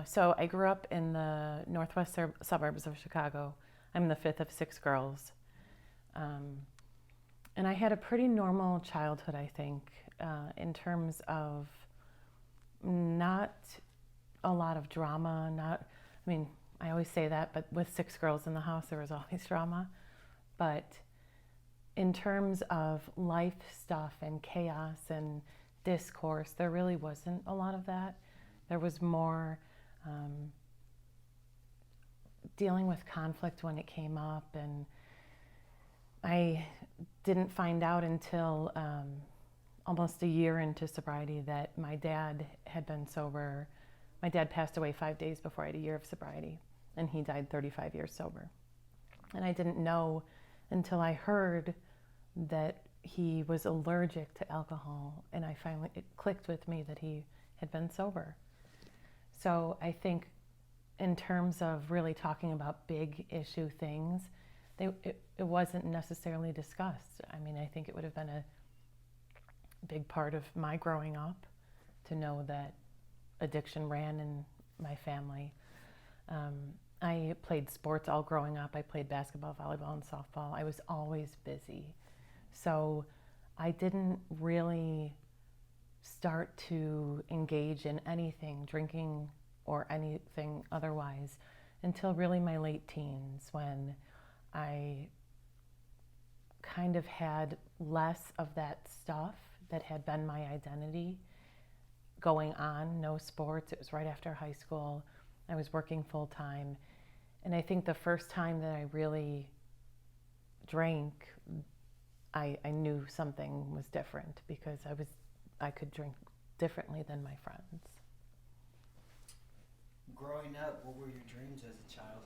So I grew up in the northwest suburbs of Chicago. I'm the fifth of six girls. Um, and I had a pretty normal childhood, I think, in terms of not a lot of drama. I mean, I always say that, but with six girls in the house, there was always drama. But in terms of life stuff and chaos and discourse, there really wasn't a lot of that. There was more um, dealing with conflict when it came up, and I didn't find out until almost a year into sobriety that my dad had been sober. My dad passed away 5 days before I had a year of sobriety, and he died 35 years sober. And I didn't know until I heard that he was allergic to alcohol, and it clicked with me that he had been sober. So I think in terms of really talking about big issue things, it wasn't necessarily discussed. I mean, I think it would have been a big part of my growing up to know that addiction ran in my family. Um, I played sports all growing up. I played basketball, volleyball, and softball. I was always busy. So I didn't really start to engage in anything, drinking or anything otherwise, until really my late teens, when I kind of had less of that stuff that had been my identity going on. No sports. It was right after high school. I was working full time. And I think the first time that I really drank, I knew something was different, because I could drink differently than my friends. Growing up, what were your dreams as a child?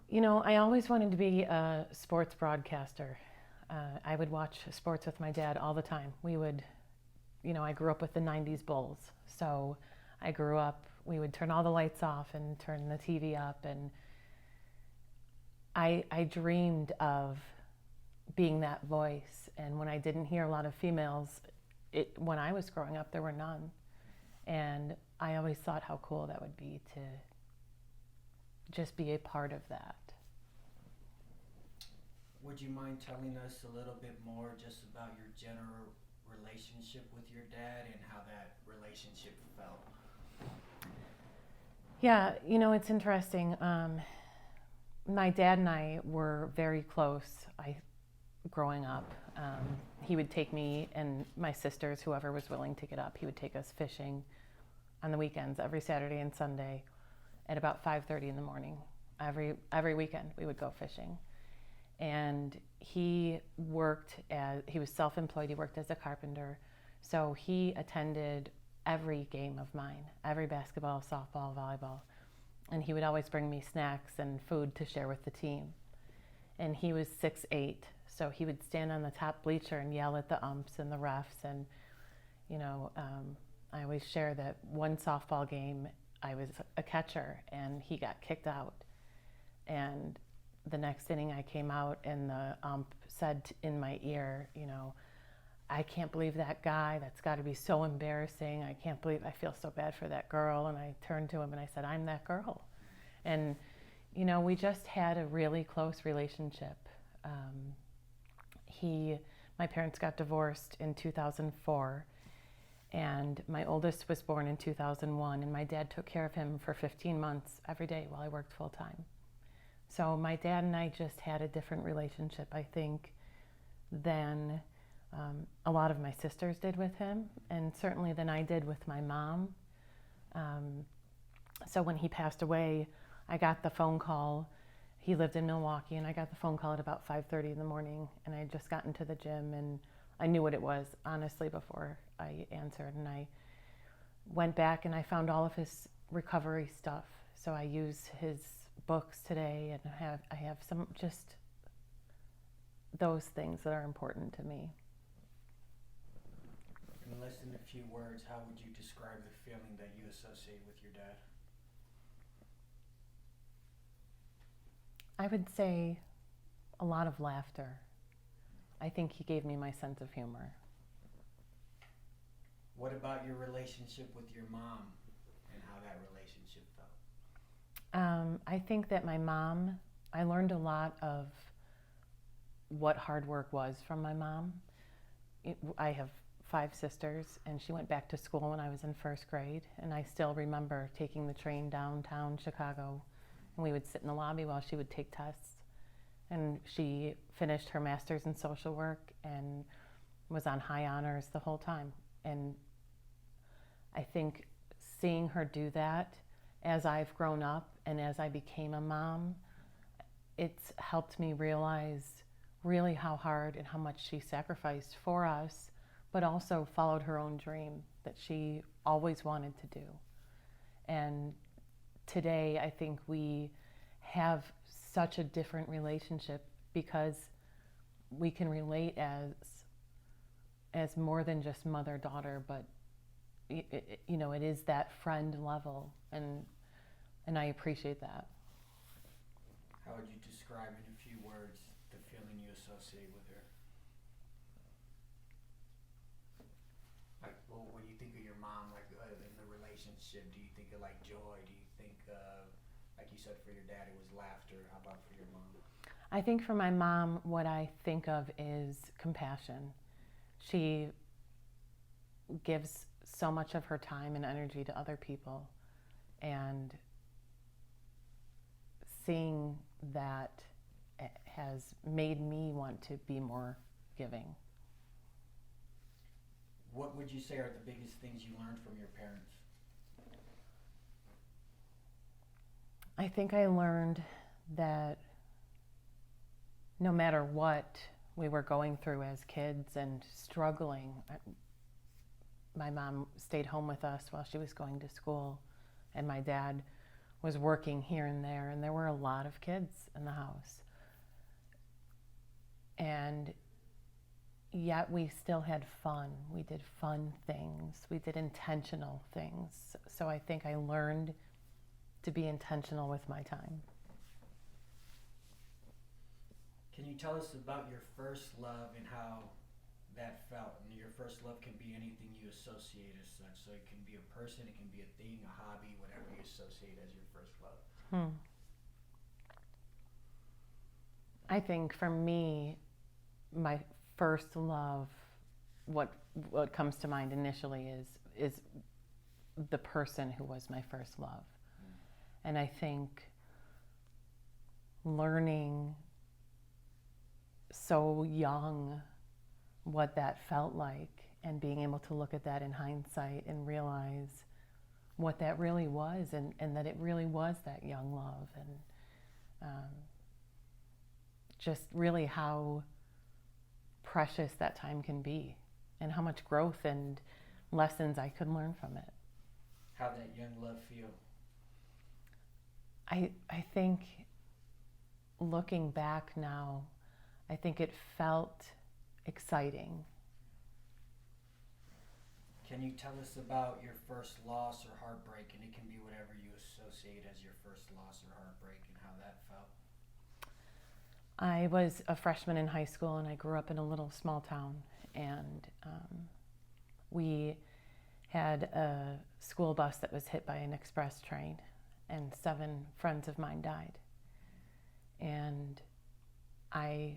You know, I always wanted to be a sports broadcaster. I would watch sports with my dad all the time. I grew up with the 90s Bulls. So we would turn all the lights off and turn the TV up. And I dreamed of being that voice. And when I didn't hear a lot of females, when I was growing up, there were none. And I always thought how cool that would be to just be a part of that. Would you mind telling us a little bit more just about your general relationship with your dad and how that relationship felt? Yeah, it's interesting. My dad and I were very close growing up. He would take me and my sisters, whoever was willing to get up, he would take us fishing on the weekends, every Saturday and Sunday at about 5:30 in the morning. Every weekend we would go fishing. And he was self-employed, he worked as a carpenter. So he attended every game of mine, every basketball, softball, volleyball. And he would always bring me snacks and food to share with the team. And he was 6'8", so he would stand on the top bleacher and yell at the umps and the refs. And, I always share that one softball game, I was a catcher and he got kicked out. And the next inning I came out and the ump said in my ear, I can't believe that guy. That's got to be so embarrassing. I feel so bad for that girl. And I turned to him and I said, I'm that girl. And, we just had a really close relationship. My parents got divorced in 2004, and my oldest was born in 2001, and my dad took care of him for 15 months every day while I worked full time. So my dad and I just had a different relationship, I think, than a lot of my sisters did with him, and certainly than I did with my mom. So when he passed away, I got the phone call. He lived in Milwaukee, and I got the phone call at about 5:30 in the morning, and I had just gotten to the gym, and I knew what it was, honestly, before I answered. And I went back and I found all of his recovery stuff. So I use his books today, and I have some, just those things that are important to me. In less than a few words, how would you describe the feeling that you associate with your dad? I would say a lot of laughter. I think he gave me my sense of humor. What about your relationship with your mom and how that relationship felt? I think that my mom, I learned a lot of what hard work was from my mom. I have 5 sisters, and she went back to school when I was in 1st grade, and I still remember taking the train downtown Chicago, and we would sit in the lobby while she would take tests. And she finished her master's in social work and was on high honors the whole time. And I think seeing her do that as I've grown up and as I became a mom, it's helped me realize really how hard and how much she sacrificed for us, but also followed her own dream that she always wanted to do. And today I think we have such a different relationship because we can relate as more than just mother-daughter, but it is that friend level, and I appreciate that. How would you describe in a few words the feeling you associate with her? Like, well, when you think of your mom, like in the relationship, do you think of like joy? Do you think of, like you said, for your dad it was laughter? How about for your mom? I think for my mom, what I think of is compassion. She gives so much of her time and energy to other people, and seeing that has made me want to be more giving. What would you say are the biggest things you learned from your parents? I think I learned that no matter what we were going through as kids and struggling, my mom stayed home with us while she was going to school, and my dad was working here and there were a lot of kids in the house. And yet we still had fun. We did fun things. We did intentional things. So I think I learned to be intentional with my time. Can you tell us about your first love and how that felt? And your first love can be anything you associate as such. So it can be a person, it can be a thing, a hobby, whatever you associate as your first love. I think for me, my first love, what comes to mind initially is the person who was my first love. And I think learning so young what that felt like, and being able to look at that in hindsight and realize what that really was, and that it really was that young love, and just really how precious that time can be, and how much growth and lessons I could learn from it. How'd that young love feel? I think looking back now, I think it felt exciting. Can you tell us about your first loss or heartbreak? And it can be whatever you associate as your first loss or heartbreak, and how that felt. I was a freshman in high school, and I grew up in a little small town, and we had a school bus that was hit by an express train, and 7 friends of mine died. And I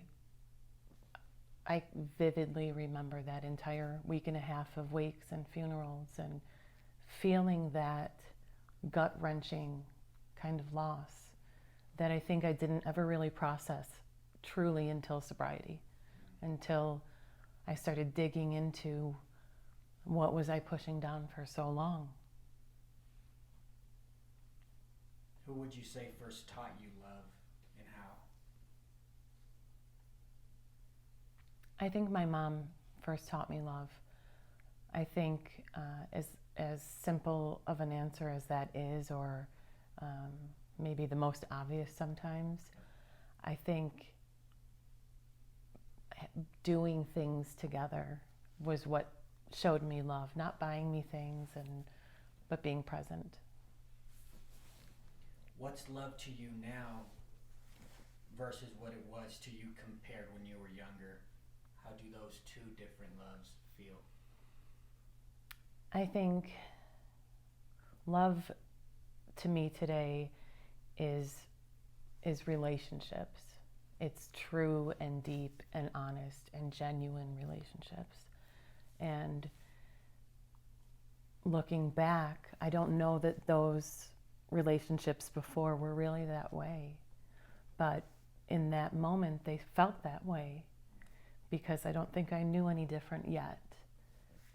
vividly remember that entire week and a half of wakes and funerals, and feeling that gut-wrenching kind of loss that I think I didn't ever really process truly until sobriety, until I started digging into what was I pushing down for so long. Who would you say first taught you love, and how? I think my mom first taught me love. I think as simple of an answer as that is, or maybe the most obvious sometimes, I think doing things together was what showed me love, not buying me things, but being present. What's love to you now versus what it was to you compared when you were younger? How do those 2 different loves feel? I think love to me today is relationships. It's true and deep and honest and genuine relationships. And looking back, I don't know that those relationships before were really that way. But in that moment, they felt that way because I don't think I knew any different yet.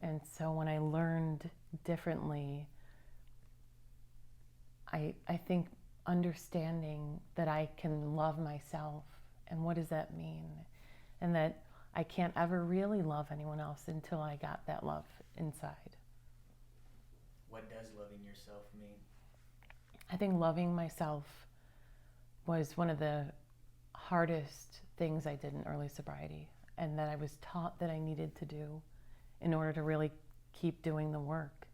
And so when I learned differently, I think understanding that I can love myself, and what does that mean? And that I can't ever really love anyone else until I got that love inside. What does loving yourself mean? I think loving myself was one of the hardest things I did in early sobriety, and that I was taught that I needed to do in order to really keep doing the work.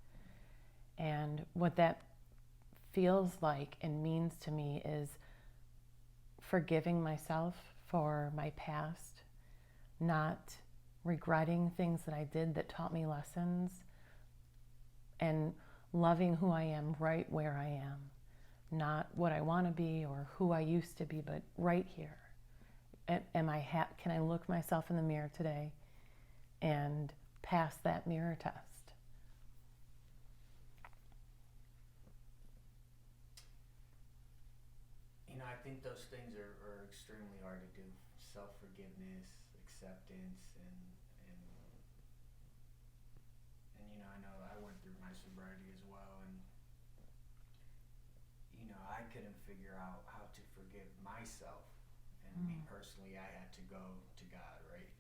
And what that feels like and means to me is forgiving myself for my past, not regretting things that I did that taught me lessons, and loving who I am right where I am. Not what I want to be or who I used to be, but right here. Can I look myself in the mirror today and pass that mirror test? I think those things are extremely hard to do. Self-forgiveness, acceptance, and I know I went through my sobriety as well, and I couldn't figure out how to forgive myself. And me personally, I had to go to God, right?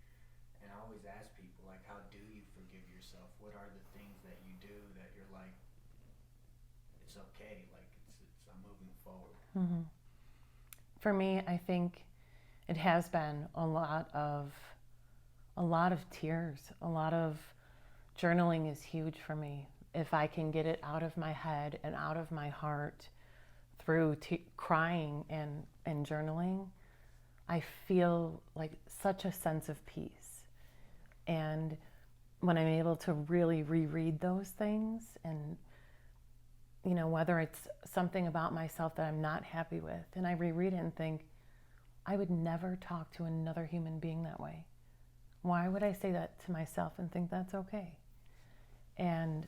And I always ask people, like, how do you forgive yourself? What are the things that you do that you're like, it's okay, like I'm moving forward. Mm-hmm. For me, I think it has been a lot of tears. A lot of journaling is huge for me. If I can get it out of my head and out of my heart through crying and journaling, I feel like such a sense of peace. And when I'm able to really reread those things, and whether it's something about myself that I'm not happy with, and I reread it and think, I would never talk to another human being that way. Why would I say that to myself and think that's okay? And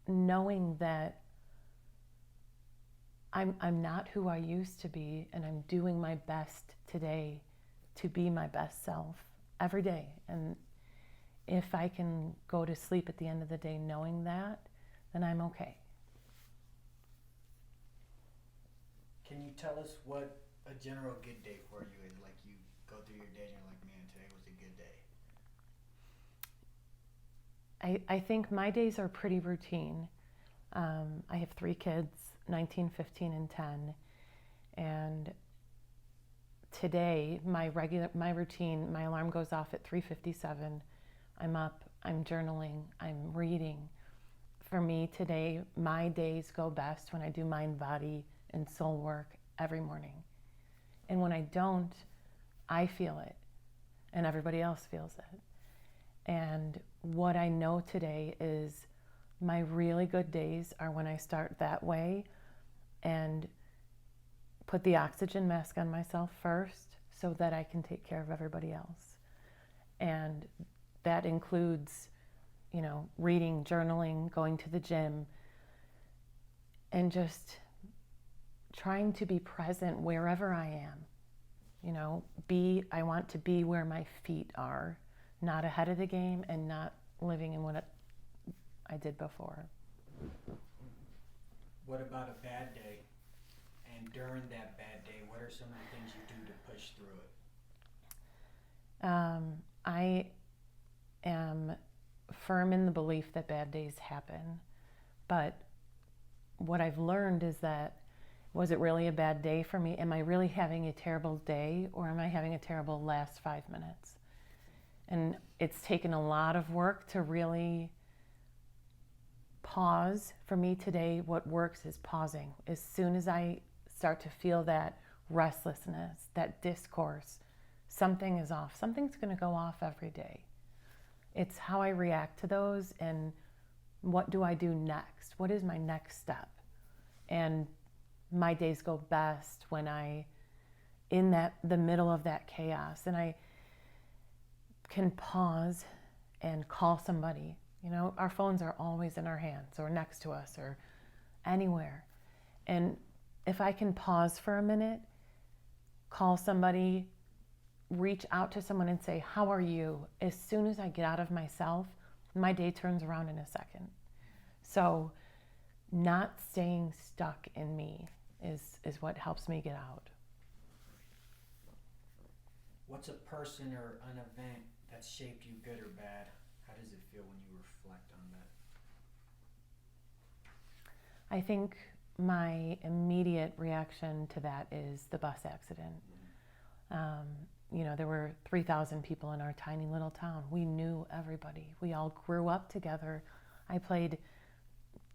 knowing that I'm not who I used to be, and I'm doing my best today to be my best self every day. And if I can go to sleep at the end of the day knowing that, then I'm okay. Can you tell us what a general good day for you is? Like, you go through your day and you're like, man, today was a good day. I think my days are pretty routine. I have 3 kids, 19, 15, and 10. And today, my routine, my alarm goes off at 3:57. I'm up, I'm journaling, I'm reading. For me today, my days go best when I do mind, body, and soul work every morning. And when I don't, I feel it, and everybody else feels it. And what I know today is my really good days are when I start that way and put the oxygen mask on myself first so that I can take care of everybody else. And that includes, reading, journaling, going to the gym, and just trying to be present wherever I am. I want to be where my feet are, not ahead of the game and not living in what I did before. What about a bad day? And during that bad day, what are some of the things you do to push through it? I am firm in the belief that bad days happen, but what I've learned is that, was it really a bad day for me? Am I really having a terrible day, or am I having a terrible last 5 minutes? And it's taken a lot of work to really pause. For me today, what works is pausing. As soon as I start to feel that restlessness, that discourse, something is off. Something's going to go off every day. It's how I react to those, and what do I do next? What is my next step? And my days go best when in the middle of that chaos, and I can pause and call somebody. You know, our phones are always in our hands or next to us or anywhere. And if I can pause for a minute, call somebody, reach out to someone and say, how are you? As soon as I get out of myself, my day turns around in a second. So not staying stuck in me is what helps me get out. What's a person or an event that shaped you, good or bad? How does it feel when you reflect on that? I think my immediate reaction to that is the bus accident. You know, there were 3,000 people in our tiny little town. We knew everybody. We all grew up together. I played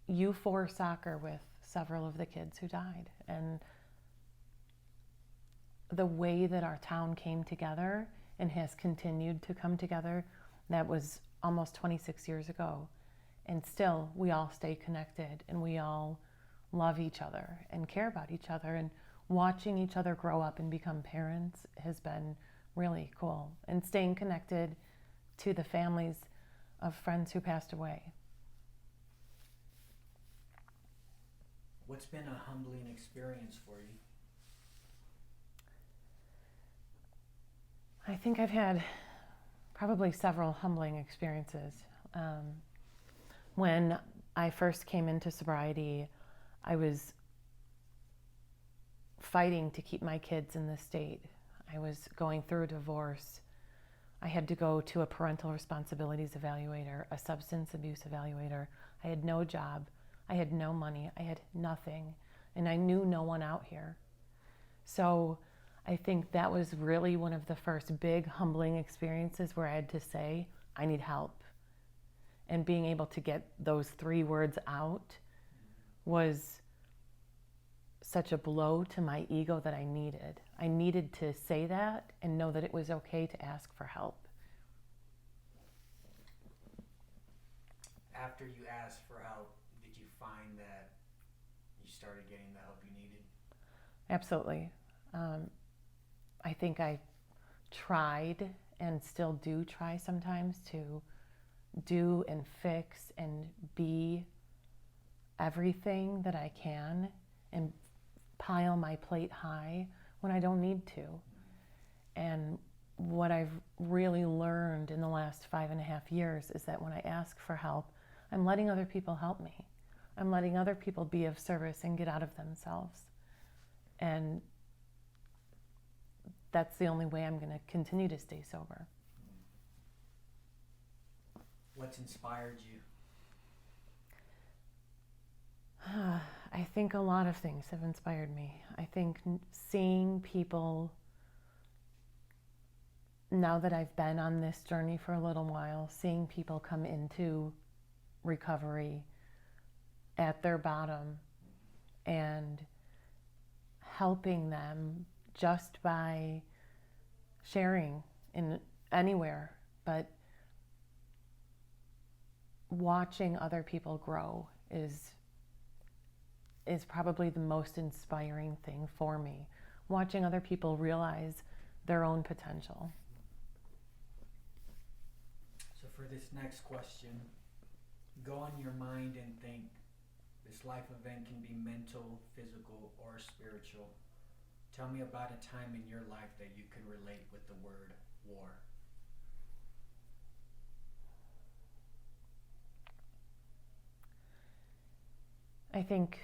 U4 soccer with several of the kids who died. And the way that our town came together and has continued to come together, that was almost 26 years ago. And still, we all stay connected and we all love each other and care about each other. And watching each other grow up and become parents has been really cool. And staying connected to the families of friends who passed away. What's been a humbling experience for you? I think I've had probably several humbling experiences. When I first came into sobriety, I was fighting to keep my kids in the state. I was going through a divorce. I had to go to a parental responsibilities evaluator, a substance abuse evaluator. I had no job. I had no money. I had nothing. And I knew no one out here. So I think that was really one of the first big humbling experiences where I had to say, I need help. And being able to get those 3 words out was such a blow to my ego that I needed. I needed to say that and know that it was okay to ask for help. After you asked for help, did you find that you started getting the help you needed? Absolutely. I think I tried and still do try sometimes to do and fix and be everything that I can and pile my plate high when I don't need to. And what I've really learned in the last 5.5 years is that when I ask for help, I'm letting other people help me. I'm letting other people be of service and get out of themselves. And that's the only way I'm going to continue to stay sober. What's inspired you? I think a lot of things have inspired me. I think seeing people, now that I've been on this journey for a little while, seeing people come into recovery at their bottom and helping them just by sharing in anywhere, but watching other people grow is probably the most inspiring thing for me. Watching other people realize their own potential. So for this next question, go on your mind and think, this life event can be mental, physical, or spiritual. Tell me about a time in your life that you can relate with the word war. I think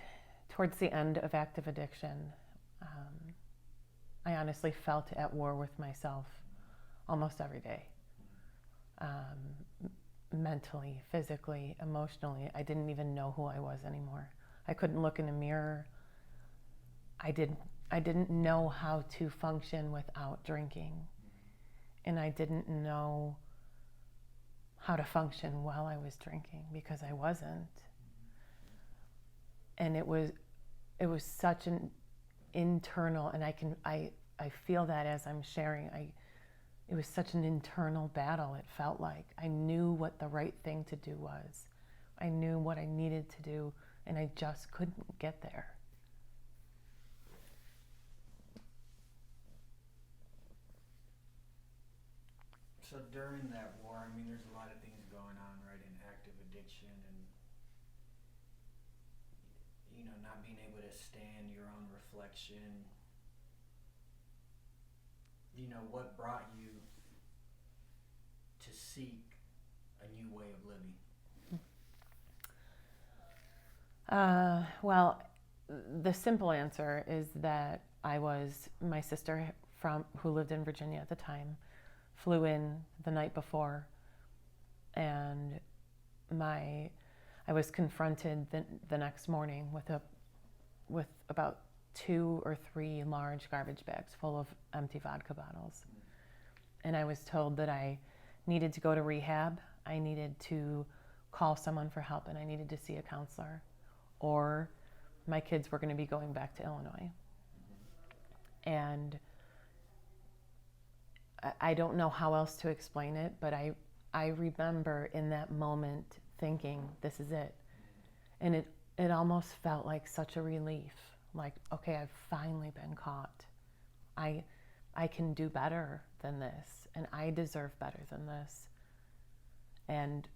towards the end of active addiction, I honestly felt at war with myself almost every day. Mentally, physically, emotionally, I didn't even know who I was anymore. I couldn't look in a mirror. I didn't know how to function without drinking. And I didn't know how to function while I was drinking because I wasn't. And it was such an internal, and I feel that as I'm sharing, it was such an internal battle, it felt like. I knew what the right thing to do was. I knew what I needed to do, and I just couldn't get there. So during that war, I mean, there's a lot of things going on, right, in active addiction and, not being able to stand your own reflection. What brought you to seek a new way of living? Well, the simple answer is that my sister who lived in Virginia at the time, flew in the night before, and I was confronted the next morning with about 2 or 3 large garbage bags full of empty vodka bottles. And I was told that I needed to go to rehab, I needed to call someone for help, and I needed to see a counselor, or my kids were going to be going back to Illinois. And I don't know how else to explain it, but I remember in that moment thinking, this is it. And it almost felt like such a relief. Like, okay, I've finally been caught. I can do better than this, and I deserve better than this. And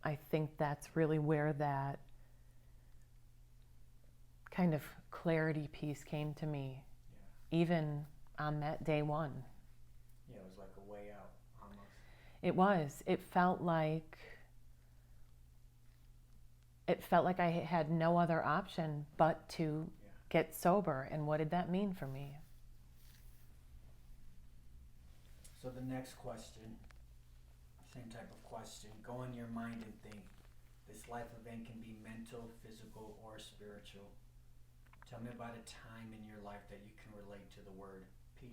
I think that's really where that kind of clarity piece came to me, even on that day one. Yeah, it was like a way out, almost. It was. It felt like I had no other option but to get sober. And what did that mean for me? So the next question, same type of question. Go in your mind and think. This life event can be mental, physical, or spiritual. Tell me about a time in your life that you can relate to the word peace.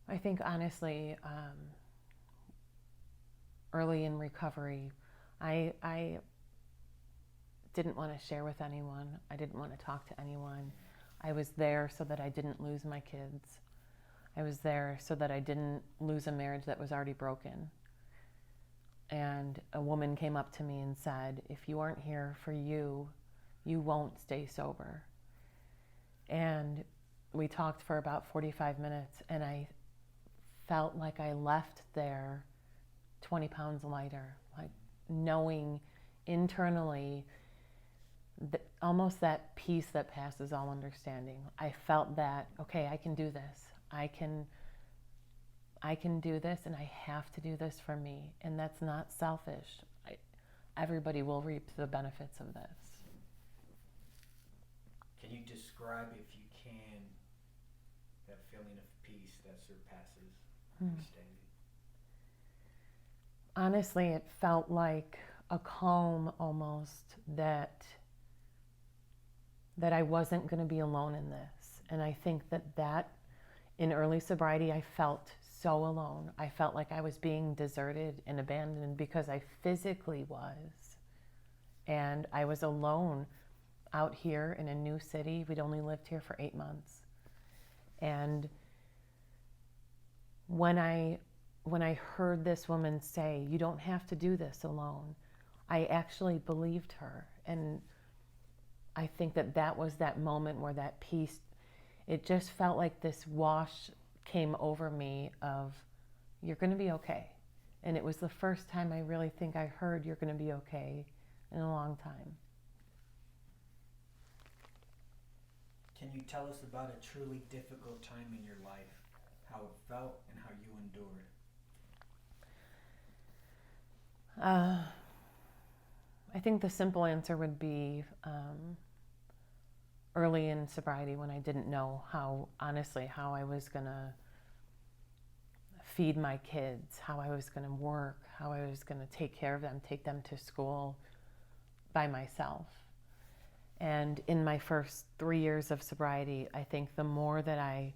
I think honestly, early in recovery, I didn't want to share with anyone. I didn't want to talk to anyone. I was there so that I didn't lose my kids. I was there so that I didn't lose a marriage that was already broken. And a woman came up to me and said, if you aren't here for you, you won't stay sober. And we talked for about 45 minutes, and I felt like I left there 20 pounds lighter, like knowing internally almost that peace that passes all understanding. I felt that, okay, I can do this. I can do this, and I have to do this for me. And that's not selfish. Everybody will reap the benefits of this. Can you describe, if you can, that feeling of peace that surpasses understanding? Honestly, it felt like a calm almost, that I wasn't going to be alone in this. And I think that in early sobriety, I felt so alone. I felt like I was being deserted and abandoned because I physically was. And I was alone out here in a new city. We'd only lived here for 8 months. And when I heard this woman say, you don't have to do this alone, I actually believed her. And I think that was that moment where that peace, it just felt like this wash came over me of, you're going to be okay. And it was the first time I really think I heard you're going to be okay in a long time. Can you tell us about a truly difficult time in your life, how it felt and how you endured? I think the simple answer would be early in sobriety, when I didn't know how I was going to feed my kids, how I was going to work, how I was going to take care of them, take them to school by myself. And in my first 3 years of sobriety, I think the more that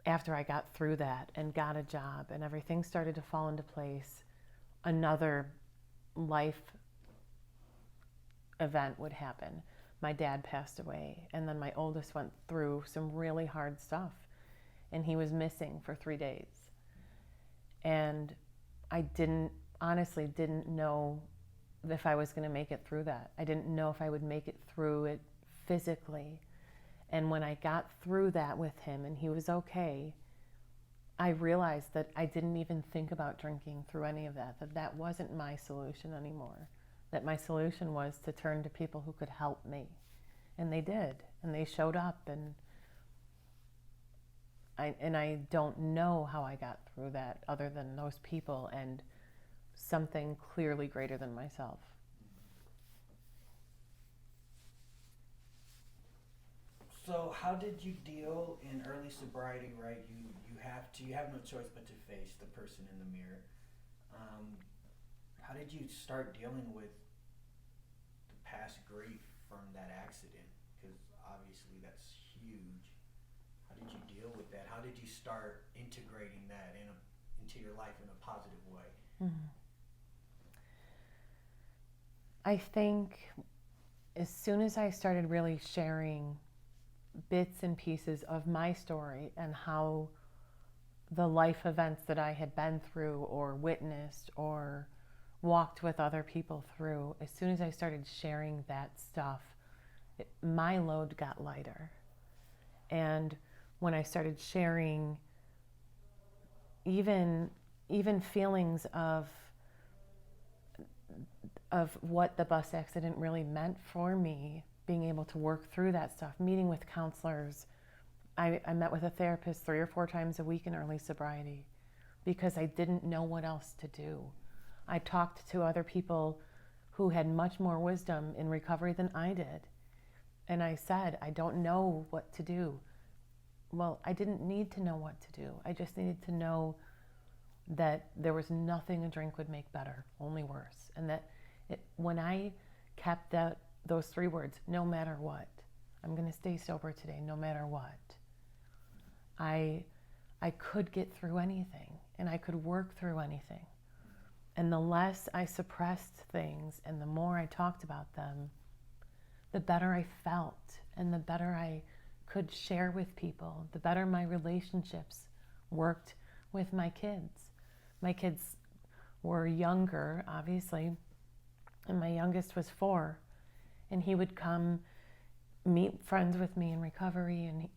after I got through that and got a job and everything started to fall into place, another life event would happen. My dad passed away, and then my oldest went through some really hard stuff, and he was missing for 3 days. And I honestly didn't know if I was going to make it through that. I didn't know if I would make it through it physically. And when I got through that with him and he was okay, I realized that I didn't even think about drinking through any of that, that wasn't my solution anymore. That my solution was to turn to people who could help me. And they did. And they showed up. And I don't know how I got through that other than those people and something clearly greater than myself. So how did you deal in early sobriety, right? You have no choice but to face the person in the mirror. How did you start dealing with the past grief from that accident? Because obviously that's huge. How did you deal with that? How did you start integrating that into your life in a positive way? Mm-hmm. I think as soon as I started really sharing bits and pieces of my story and how the life events that I had been through or witnessed or walked with other people through, as soon as I started sharing that stuff, my load got lighter. And when I started sharing even feelings of what the bus accident really meant for me, being able to work through that stuff, meeting with counselors. I met with a therapist 3 or 4 times a week in early sobriety because I didn't know what else to do. I talked to other people who had much more wisdom in recovery than I did. And I said, I don't know what to do. Well, I didn't need to know what to do. I just needed to know that there was nothing a drink would make better, only worse. And that when I kept those 3 words, no matter what, I'm going to stay sober today, no matter what, I could get through anything and I could work through anything. And the less I suppressed things and the more I talked about them, the better I felt and the better I could share with people, the better my relationships worked with my kids. My kids were younger, obviously, and my youngest was 4. And he would come meet friends with me in recovery, and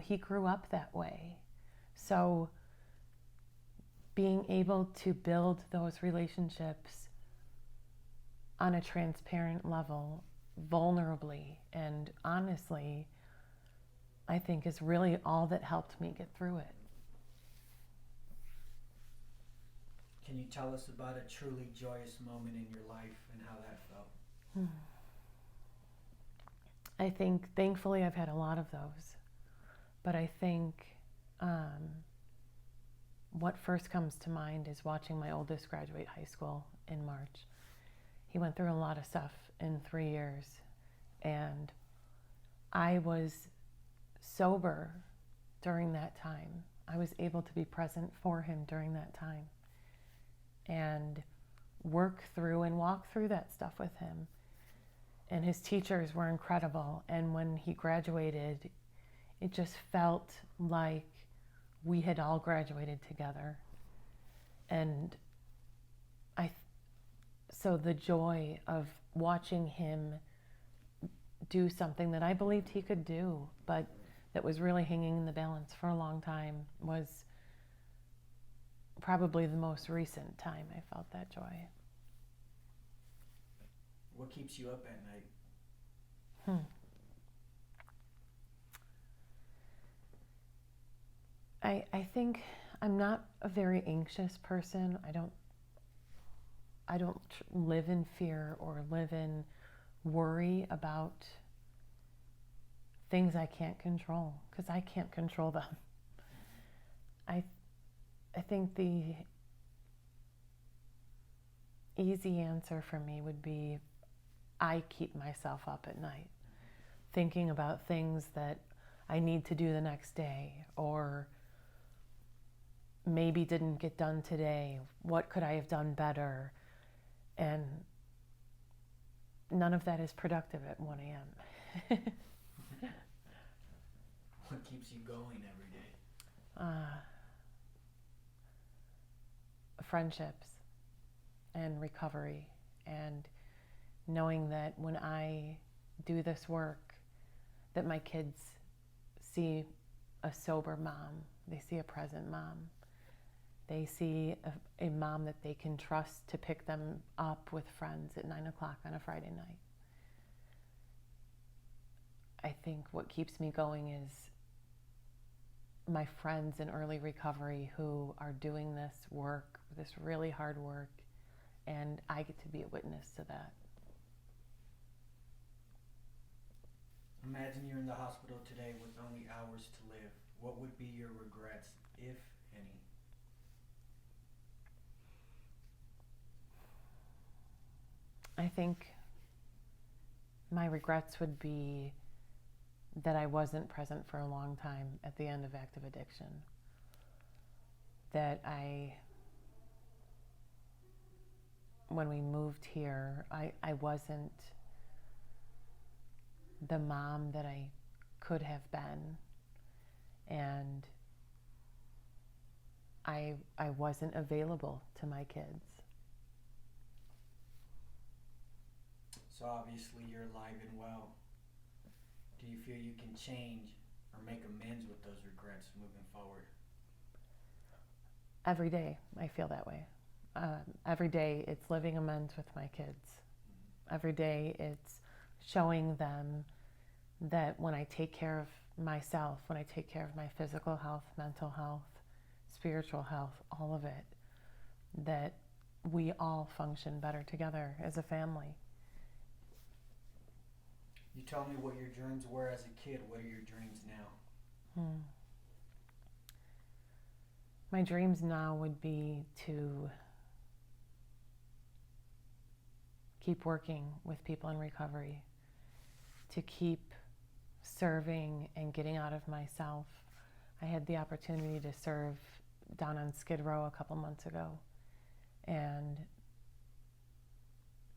he grew up that way. So being able to build those relationships on a transparent level, vulnerably and honestly, I think is really all that helped me get through it. Can you tell us about a truly joyous moment in your life and how that felt? I think, thankfully, I've had a lot of those. But I think what first comes to mind is watching my oldest graduate high school in March. He went through a lot of stuff in 3 years. And I was sober during that time. I was able to be present for him during that time and work through and walk through that stuff with him. And his teachers were incredible. And when he graduated, it just felt like we had all graduated together. And so the joy of watching him do something that I believed he could do, but that was really hanging in the balance for a long time, was probably the most recent time I felt that joy. What keeps you up at night? I think I'm not a very anxious person. I don't live in fear or live in worry about things I can't control, because I can't control them. I think the easy answer for me would be I keep myself up at night thinking about things that I need to do the next day, or maybe didn't get done today. What could I have done better? And none of that is productive at 1 a.m. What keeps you going every day? Friendships and recovery and knowing that when I do this work, that my kids see a sober mom, they see a present mom, they see a mom that they can trust to pick them up with friends at 9 o'clock on a Friday night. I think what keeps me going is my friends in early recovery who are doing this work, this really hard work, and I get to be a witness to that. Imagine you're in the hospital today with only hours to live. What would be your regrets, if any? I think my regrets would be that I wasn't present for a long time at the end of active addiction. That when we moved here, I wasn't the mom that I could have been. And I wasn't available to my kids. So obviously you're alive and well. Do you feel you can change or make amends with those regrets moving forward? Every day I feel that way. Every day it's living amends with my kids. Every day it's showing them that when I take care of myself, when I take care of my physical health, mental health, spiritual health, all of it, that we all function better together as a family. You told me what your dreams were as a kid. What are your dreams now? My dreams now would be to keep working with people in recovery, to keep serving and getting out of myself. I had the opportunity to serve down on Skid Row a couple months ago. And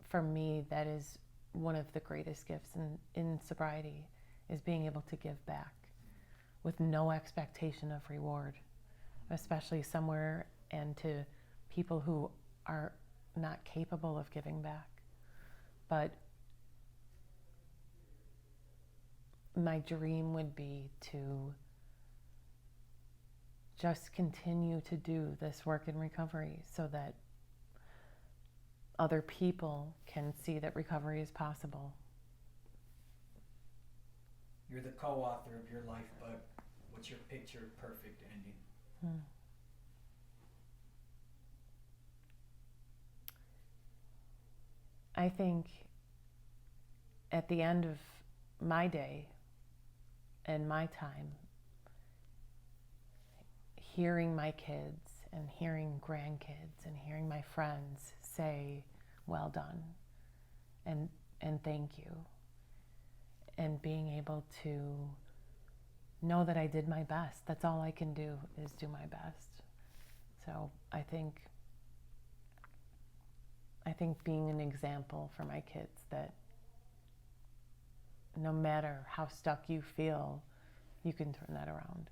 for me, that is one of the greatest gifts in sobriety, is being able to give back with no expectation of reward, especially somewhere and to people who are not capable of giving back. But my dream would be to just continue to do this work in recovery so that other people can see that recovery is possible. You're the co-author of your life, but what's your picture perfect ending? I think at the end of my day and my time, hearing my kids and hearing grandkids and hearing my friends say, well done, and thank you, and being able to know that I did my best. That's all I can do, is do my best. So I think being an example for my kids that no matter how stuck you feel, you can turn that around.